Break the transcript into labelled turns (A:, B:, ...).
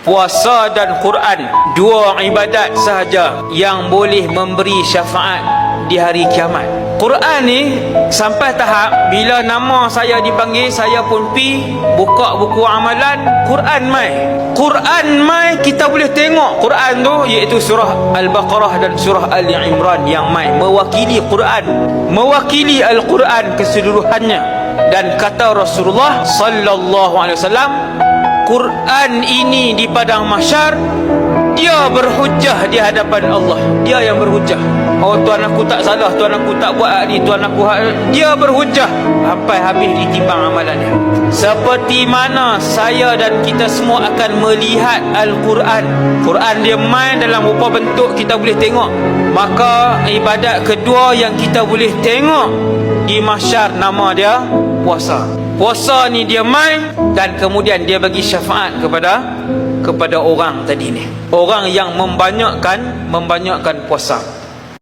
A: Puasa dan Quran, dua ibadat sahaja yang boleh memberi syafaat di hari kiamat. Quran ni sampai tahap bila nama saya dipanggil, saya pun pi buka buku amalan, Quran mai. Quran mai, kita boleh tengok Quran tu, iaitu surah Al-Baqarah dan surah Ali Imran yang mai mewakili Quran, mewakili Al-Quran keseluruhannya. Dan kata Rasulullah sallallahu alaihi wasallam, Quran ini di padang mahsyar, dia berhujah di hadapan Allah. Dia yang berhujah. Oh, tuan aku tak salah, tuan aku tak buat ni, tuan aku dia berhujah sampai habis ditimbang amalannya. Seperti mana saya dan kita semua akan melihat Al-Quran. Quran dia main dalam rupa bentuk kita boleh tengok. Maka ibadat kedua yang kita boleh tengok di mahsyar, nama dia puasa. Puasa ni dia main dan kemudian dia bagi syafaat kepada orang tadi ni, orang yang membanyakkan puasa.